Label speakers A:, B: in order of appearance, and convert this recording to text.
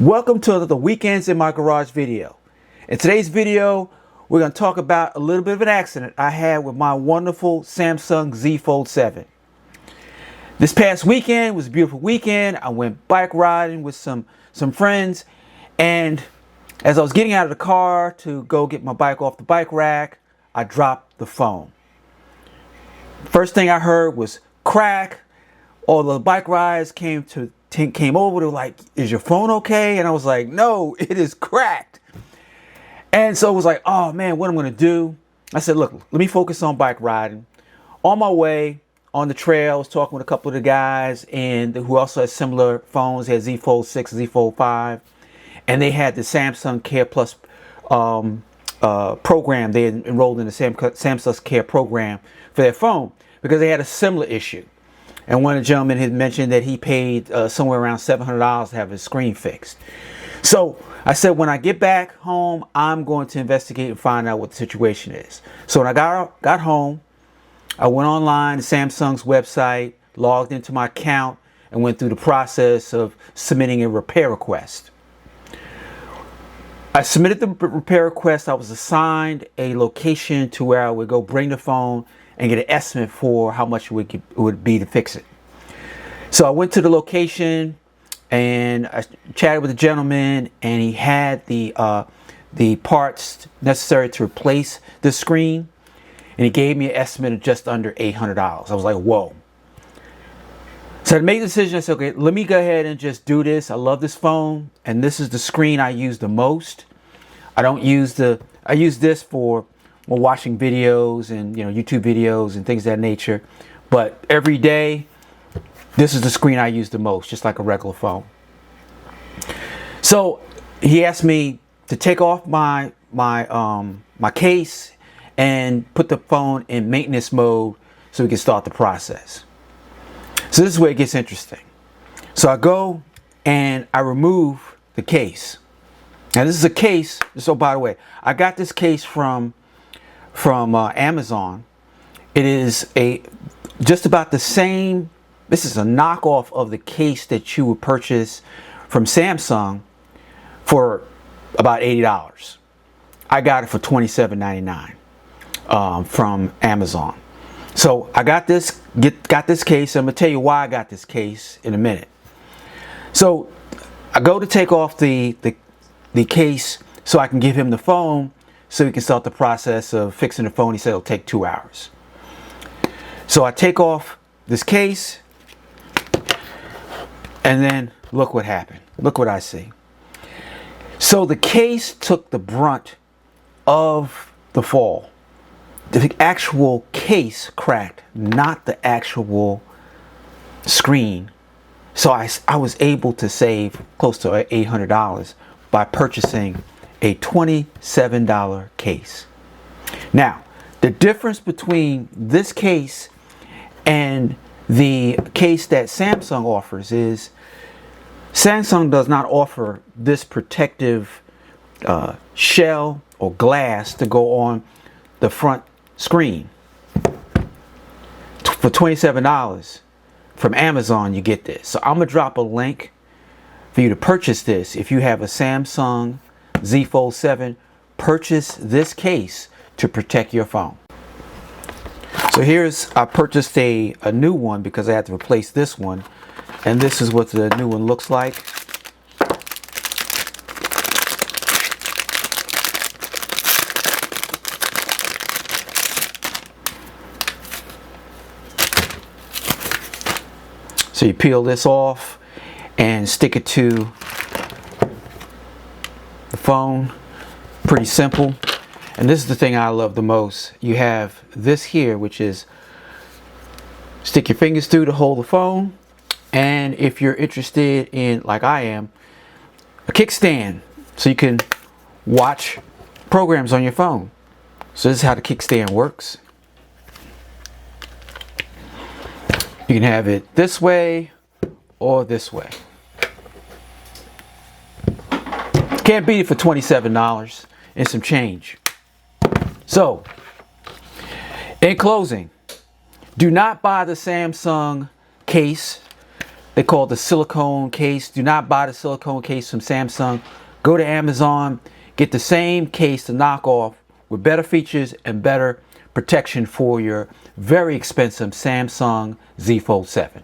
A: Welcome to the Weekends in My Garage video. In today's video, we're going to talk about a little bit of an accident I had with my wonderful Samsung Z Fold 7. This past weekend was a beautiful weekend. I went bike riding with some friends, and as I was getting out of the car to go get my bike off the bike rack, I dropped the phone. First thing I heard was crack. All the bike rides came over. They were like, "Is your phone okay?" And I was like, "No, it is cracked." And so it was like, oh man, what am I going to do? I said, look, let me focus on bike riding. On my way on the trail, I was talking with a couple of the guys and who also had similar phones. They had Z Fold 6, Z Fold 5, and they had the Samsung Care Plus program. They had enrolled in the Samsung Care program for their phone because they had a similar issue. And one of the gentlemen had mentioned that he paid somewhere around $700 to have his screen fixed. So I said, when I get back home, I'm going to investigate and find out what the situation is. So when I got home, I went online to Samsung's website, logged into my account, and went through the process of submitting a repair request. I submitted the repair request. I was assigned a location to where I would go bring the phone and get an estimate for how much it would be to fix it. So I went to the location and I chatted with the gentleman, and he had the parts necessary to replace the screen, and he gave me an estimate of just under $800. I was like, whoa. So I made the decision. I said, okay, let me go ahead and just do this. I love this phone, and this is the screen I use the most. I use this for watching videos and YouTube videos and things of that nature, but every day this is the screen I use the most, just like a regular phone. So he asked me to take off my case and put the phone in maintenance mode so we can start the process. So this is where it gets interesting. So I go and I remove the case. Now this is a case. So by the way, I got this case from Amazon. It is just about the same. This is a knockoff of the case that you would purchase from Samsung for about $80. I got it for $27.99 from Amazon. So I got this case. I'm gonna tell you why I got this case in a minute. So I go to take off the case so I can give him the phone so he can start the process of fixing the phone. He said it'll take 2 hours. So I take off this case, and then look what happened. Look what I see. So the case took the brunt of the fall. The actual case cracked, not the actual screen. So I was able to save close to $800 by purchasing a $27 case. Now, the difference between this case and the case that Samsung offers is Samsung does not offer this protective shell or glass to go on the front screen. For $27 from Amazon, you get this. So I'm gonna drop a link for you to purchase this. If you have a Samsung Z Fold 7, purchase this case to protect your phone. So I purchased a new one because I had to replace this one, and this is what the new one looks like. So you peel this off and stick it to the phone. Pretty simple. And this is the thing I love the most. You have this here, which is stick your fingers through to hold the phone. And if you're interested in, like I am, a kickstand, so you can watch programs on your phone. So this is how the kickstand works. You can have it this way or this way. Can't beat it for $27 and some change. So, in closing, do not buy the Samsung case They call it the silicone case. Do not buy the silicone case from Samsung. Go to Amazon, get the same case, the knockoff, with better features and better protection for your very expensive Samsung Z Fold 7.